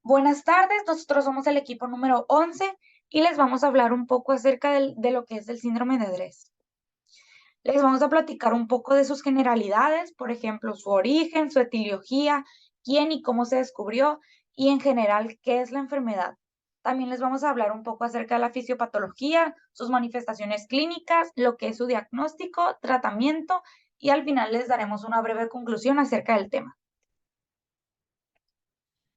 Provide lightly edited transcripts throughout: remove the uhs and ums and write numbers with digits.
Buenas tardes, nosotros somos el equipo número 11 y les vamos a hablar un poco acerca de lo que es el síndrome de Dres. Les vamos a platicar un poco de sus generalidades, por ejemplo, su origen, su etiología, quién y cómo se descubrió y en general qué es la enfermedad. También les vamos a hablar un poco acerca de la fisiopatología, sus manifestaciones clínicas, lo que es su diagnóstico, tratamiento y al final les daremos una breve conclusión acerca del tema.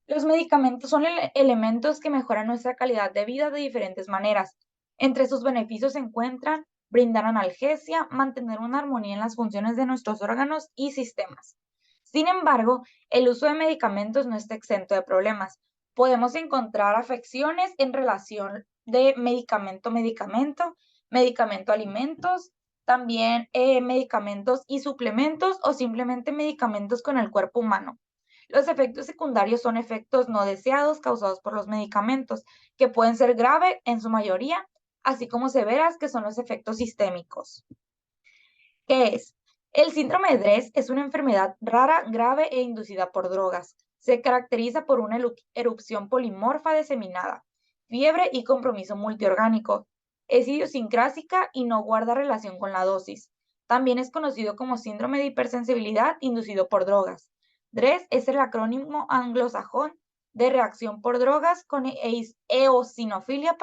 Los medicamentos son elementos que mejoran nuestra calidad de vida de diferentes maneras. Entre sus beneficios se encuentran brindar analgesia, mantener una armonía en las funciones de nuestros órganos y sistemas. Sin embargo, el uso de medicamentos no está exento de problemas. Podemos encontrar afecciones en relación de medicamento-medicamento, medicamento-alimentos, también medicamentos y suplementos o simplemente medicamentos con el cuerpo humano. Los efectos secundarios son efectos no deseados causados por los medicamentos, que pueden ser graves en su mayoría, así como severas, que son los efectos sistémicos. ¿Qué es? El síndrome de Dres es una enfermedad rara, grave e inducida por drogas. Se caracteriza por una erupción polimorfa diseminada, fiebre y compromiso multiorgánico. Es idiosincrásica y no guarda relación con la dosis. También es conocido como síndrome de hipersensibilidad inducido por drogas. DRES es el acrónimo anglosajón de reacción por drogas con eosinofilia,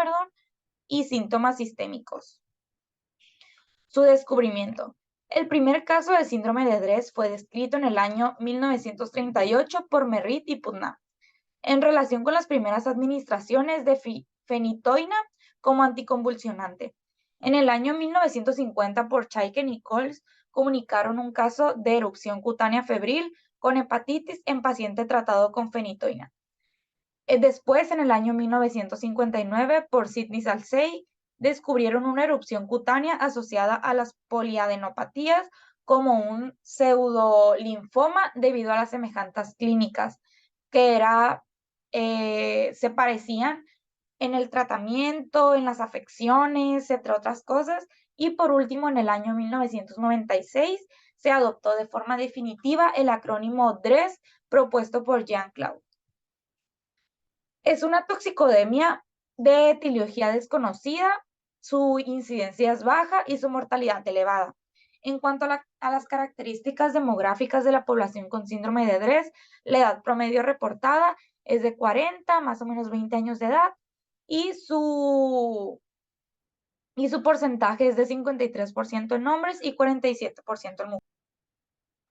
y síntomas sistémicos. Su descubrimiento. El primer caso de síndrome de Dres fue descrito en el año 1938 por Merritt y Putnam, en relación con las primeras administraciones de fenitoína como anticonvulsionante. En el año 1950, por Chaiken y Coles, comunicaron un caso de erupción cutánea febril con hepatitis en paciente tratado con fenitoína. Después, en el año 1959, por Sidney Salcey, descubrieron una erupción cutánea asociada a las poliadenopatías como un pseudolinfoma debido a las semejanzas clínicas, que se parecían en el tratamiento, en las afecciones, entre otras cosas. Y por último, en el año 1996, se adoptó de forma definitiva el acrónimo DRES propuesto por Jean-Claude. Es una toxicodemia de etiología desconocida, su incidencia es baja y su mortalidad elevada. En cuanto a las características demográficas de la población con síndrome de Dres, la edad promedio reportada es de 40, más o menos 20 años de edad, y su porcentaje es de 53% en hombres y 47% en mujeres.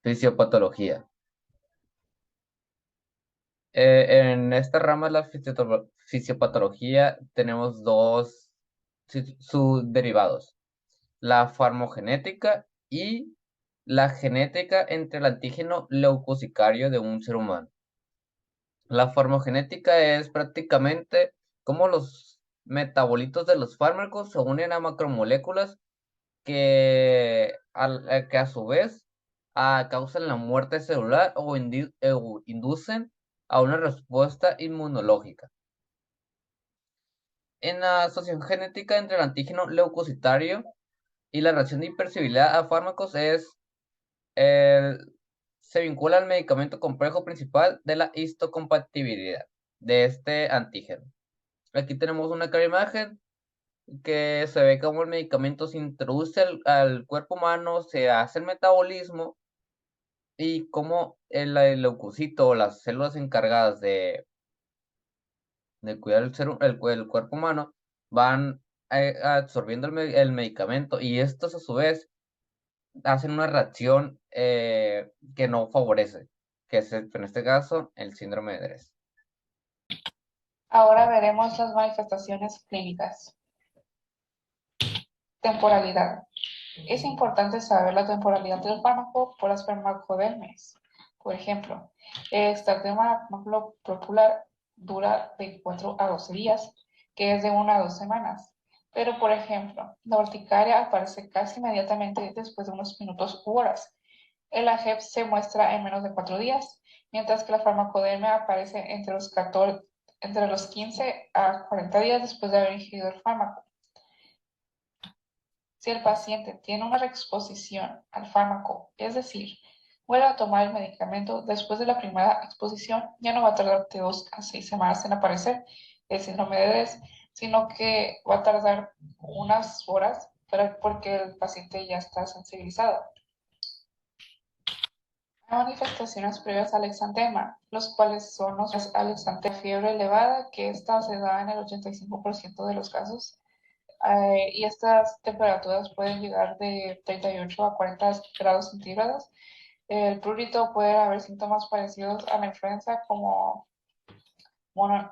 Fisiopatología. En esta rama de la fisiopatología tenemos dos subderivados, la farmogenética y la genética entre el antígeno leucocicario de un ser humano. La farmogenética es prácticamente cómo los metabolitos de los fármacos se unen a macromoléculas que a su vez causan la muerte celular o inducen a una respuesta inmunológica. En la asociación genética entre el antígeno leucocitario y la reacción de hipersensibilidad a fármacos se vincula al medicamento complejo principal de la histocompatibilidad de este antígeno. Aquí tenemos una clara imagen que se ve cómo el medicamento se introduce al cuerpo humano, se hace el metabolismo y cómo el leucocito o las células encargadas de cuidar el cuerpo humano van absorbiendo el medicamento y estos a su vez hacen una reacción que no favorece, que es en este caso el síndrome de Dres. Ahora veremos las manifestaciones clínicas. Temporalidad. Es importante saber la temporalidad del fármaco por las farmacodermes. Por ejemplo, el estratema popular dura de 4 a 12 días, que es de 1 a 2 semanas. Pero, por ejemplo, la urticaria aparece casi inmediatamente después de unos minutos u horas. El AGEP se muestra en menos de 4 días, mientras que la farmacodermia aparece entre los 15 a 40 días después de haber ingerido el fármaco. Si el paciente tiene una reexposición al fármaco, es decir, vuelve a tomar el medicamento después de la primera exposición, ya no va a tardar de 2 a 6 semanas en aparecer el síndrome de DES, sino que va a tardar unas horas porque el paciente ya está sensibilizado. Hay manifestaciones previas al exantema, los cuales son los al exantema, fiebre elevada, que esta se da en el 85% de los casos, y estas temperaturas pueden llegar de 38 a 40 grados centígrados. El prurito puede haber síntomas parecidos a la influenza como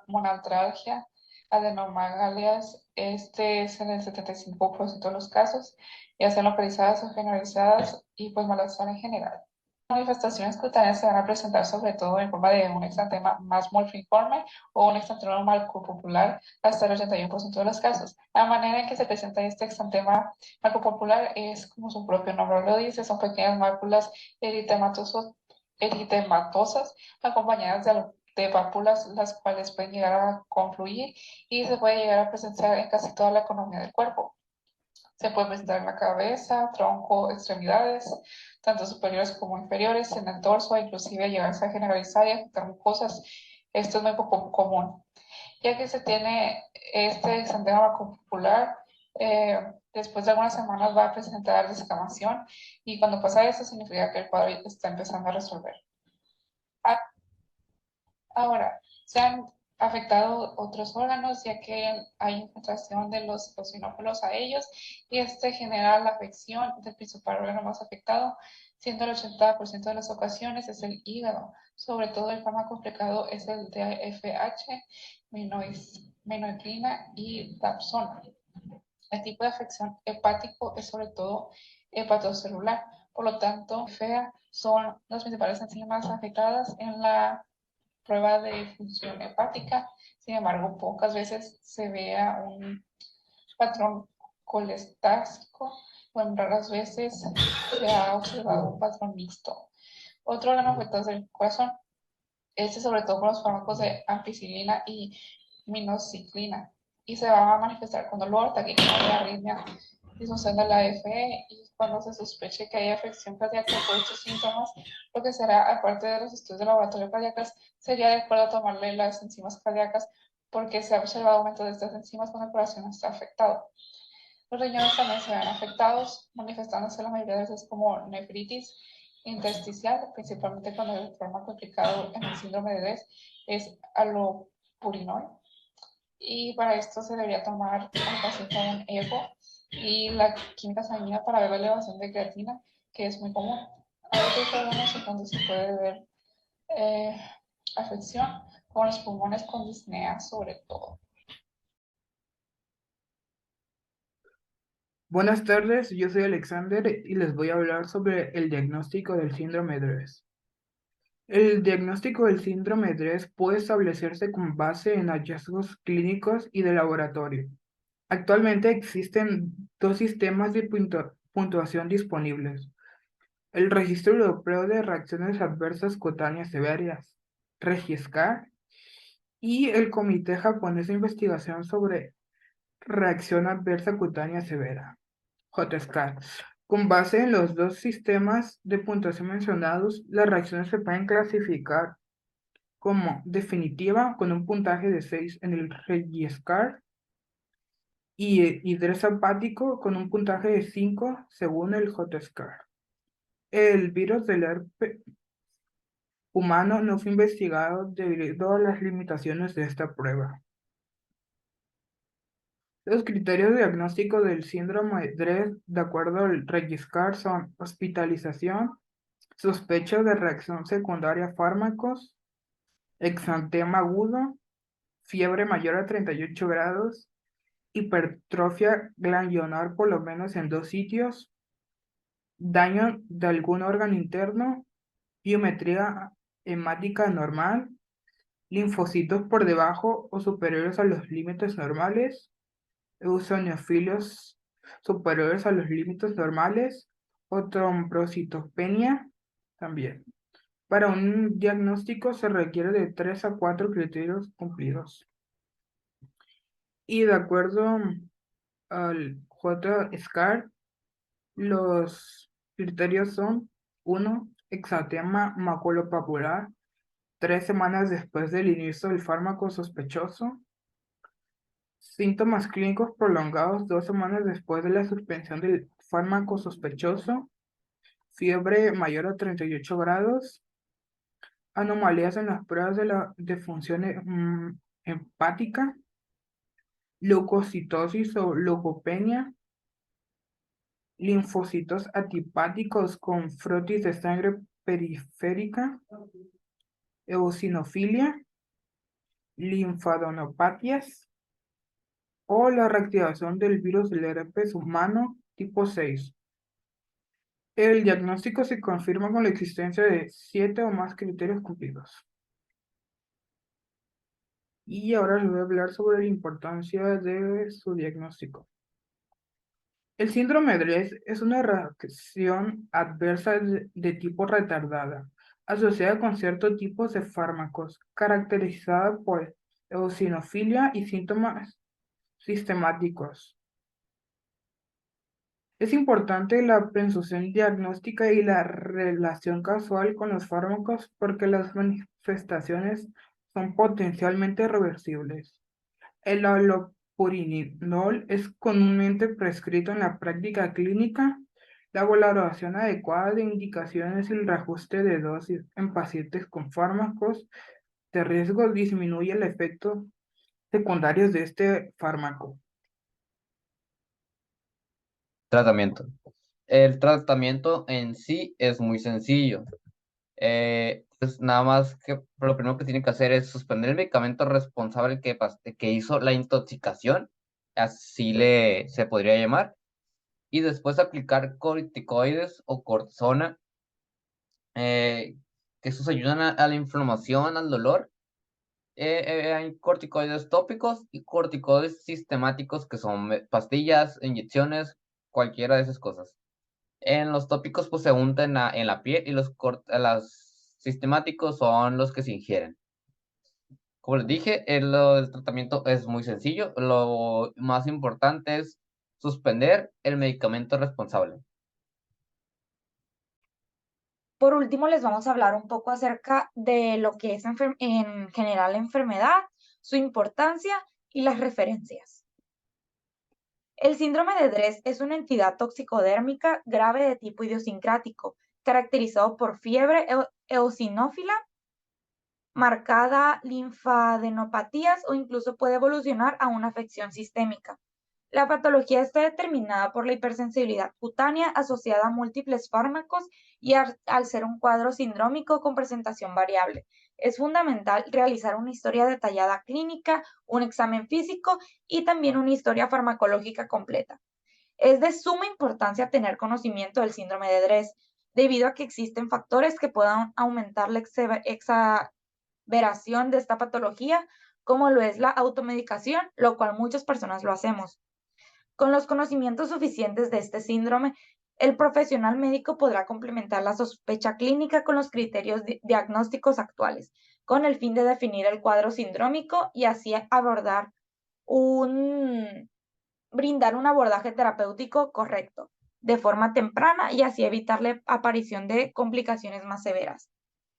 monartralgia, adenomagalias, este es en el 75% de los casos, ya sean localizadas o generalizadas, y pues malestar en general. Las manifestaciones cutáneas se van a presentar sobre todo en forma de un exantema más multiforme o un exantema macropopular hasta el 81% de los casos. La manera en que se presenta este exantema macropopular es como su propio nombre lo dice, son pequeñas máculas eritematosas acompañadas de pápulas, las cuales pueden llegar a confluir y se puede llegar a presenciar en casi toda la economía del cuerpo. Se puede presentar en la cabeza, tronco, extremidades, tanto superiores como inferiores, en el torso, inclusive llegarse a generalizar y afectar mucosas. Esto es muy poco común. Ya que se tiene este exantema macropopular, después de algunas semanas va a presentar descamación, y cuando pasa eso significa que el cuadro está empezando a resolver. Ahora, se han afectado otros órganos, ya que hay infiltración de los eosinófilos a ellos, y este genera la afección del principal órgano más afectado, siendo el 80% de las ocasiones es el hígado. Sobre todo el fármaco complicado es el DFH, minoiclina y dapsona. El tipo de afección hepático es sobre todo hepatocelular, por lo tanto, FEA son las principales enzimas afectadas en la prueba de función hepática. Sin embargo, pocas veces se vea un patrón colestático, o en raras veces se ha observado un patrón mixto. Otro órgano afectado es el corazón, este sobre todo con los fármacos de ampicilina y minoxicilina, y se va a manifestar con dolor, taquicardia, arritmia, disfunción de la FE, y cuando se sospeche que hay afección cardíaca por estos síntomas, lo que será, aparte de los estudios de laboratorio cardíacos, sería adecuado tomarle las enzimas cardíacas, porque se ha observado aumento de estas enzimas cuando el corazón está afectado. Los riñones también se ven afectados, manifestándose la mayoría de veces como nefritis intersticial, principalmente cuando el fármaco aplicado en el síndrome de DES es allopurinol. Y para esto se debería tomar al paciente un EPO y la química sanguínea para ver la elevación de creatina, que es muy común. Hay otros órganos en donde se puede ver afección, como los pulmones con disnea sobre todo. Buenas tardes, yo soy Alexander y les voy a hablar sobre el diagnóstico del síndrome DRESS. El diagnóstico del síndrome DRESS puede establecerse con base en hallazgos clínicos y de laboratorio. Actualmente existen dos sistemas de puntuación disponibles: el Registro Europeo de Reacciones Adversas Cutáneas Severas, REGISCAR, y el Comité Japonés de Investigación sobre Reacción Adversa Cutánea Severa, JSCAR. Con base en los dos sistemas de puntuación mencionados, las reacciones se pueden clasificar como definitiva con un puntaje de 6 en el REGISCAR y hidrosalpático con un puntaje de 5 según el JSCAR. El virus del herpes humano no fue investigado debido a las limitaciones de esta prueba. Los criterios de diagnóstico del síndrome de DRESS, de acuerdo al REGISCAR, son hospitalización, sospecha de reacción secundaria a fármacos, exantema agudo, fiebre mayor a 38 grados, hipertrofia glandular por lo menos en 2 sitios, daño de algún órgano interno, biometría hemática normal, linfocitos por debajo o superiores a los límites normales, eosinófilos superiores a los límites normales o trombocitopenia también. Para un diagnóstico se requiere de 3 a 4 criterios cumplidos. Y de acuerdo al JSCAR, los criterios son: 1. exantema maculopapular 3 semanas después del inicio del fármaco sospechoso, síntomas clínicos prolongados 2 semanas después de la suspensión del fármaco sospechoso, fiebre mayor a 38 grados, anomalías en las pruebas de función hepática, leucocitosis o leucopenia, linfocitos atipáticos con frotis de sangre periférica, eosinofilia, linfadenopatias o la reactivación del virus del herpes humano tipo 6. El diagnóstico se confirma con la existencia de 7 o más criterios cumplidos. Y ahora les voy a hablar sobre la importancia de su diagnóstico. El síndrome de Dress es una reacción adversa de tipo retardada, asociada con ciertos tipos de fármacos, caracterizada por eosinofilia y síntomas sistemáticos. Es importante la precisión diagnóstica y la relación causal con los fármacos porque las manifestaciones son potencialmente reversibles. El halopurinol es comúnmente prescrito en la práctica clínica. La valoración adecuada de indicaciones y el reajuste de dosis en pacientes con fármacos de riesgo disminuye el efecto secundarios de este fármaco. Tratamiento. El tratamiento en sí es muy sencillo. Pues nada más que lo primero que tiene que hacer es suspender el medicamento responsable que hizo la intoxicación, así se podría llamar, y después aplicar corticoides o cortisona, que esos ayudan a la inflamación, al dolor. Hay corticoides tópicos y corticoides sistemáticos que son pastillas, inyecciones, cualquiera de esas cosas. En los tópicos pues se untan en la piel y los sistemáticos son los que se ingieren. Como les dije, el tratamiento es muy sencillo. Lo más importante es suspender el medicamento responsable. Por último, les vamos a hablar un poco acerca de lo que es en general la enfermedad, su importancia y las referencias. El síndrome de Dress es una entidad toxicodérmica grave de tipo idiosincrático, caracterizado por fiebre eosinófila, marcada linfadenopatías o incluso puede evolucionar a una afección sistémica. La patología está determinada por la hipersensibilidad cutánea asociada a múltiples fármacos y al ser un cuadro sindrómico con presentación variable. Es fundamental realizar una historia detallada clínica, un examen físico y también una historia farmacológica completa. Es de suma importancia tener conocimiento del síndrome de Dress, debido a que existen factores que puedan aumentar la exaveración de esta patología, como lo es la automedicación, lo cual muchas personas lo hacemos. Con los conocimientos suficientes de este síndrome, el profesional médico podrá complementar la sospecha clínica con los criterios diagnósticos actuales, con el fin de definir el cuadro sindrómico y así brindar un abordaje terapéutico correcto, de forma temprana y así evitar la aparición de complicaciones más severas.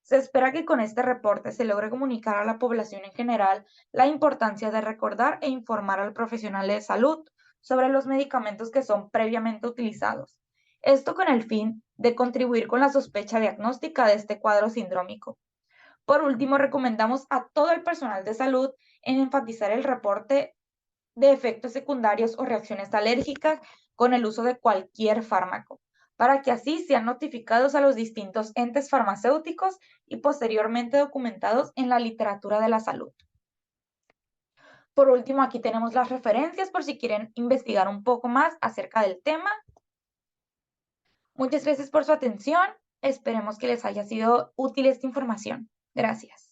Se espera que con este reporte se logre comunicar a la población en general la importancia de recordar e informar al profesional de salud sobre los medicamentos que son previamente utilizados. Esto con el fin de contribuir con la sospecha diagnóstica de este cuadro sindrómico. Por último, recomendamos a todo el personal de salud en enfatizar el reporte de efectos secundarios o reacciones alérgicas con el uso de cualquier fármaco, para que así sean notificados a los distintos entes farmacéuticos y posteriormente documentados en la literatura de la salud. Por último, aquí tenemos las referencias por si quieren investigar un poco más acerca del tema. Muchas gracias por su atención. Esperemos que les haya sido útil esta información. Gracias.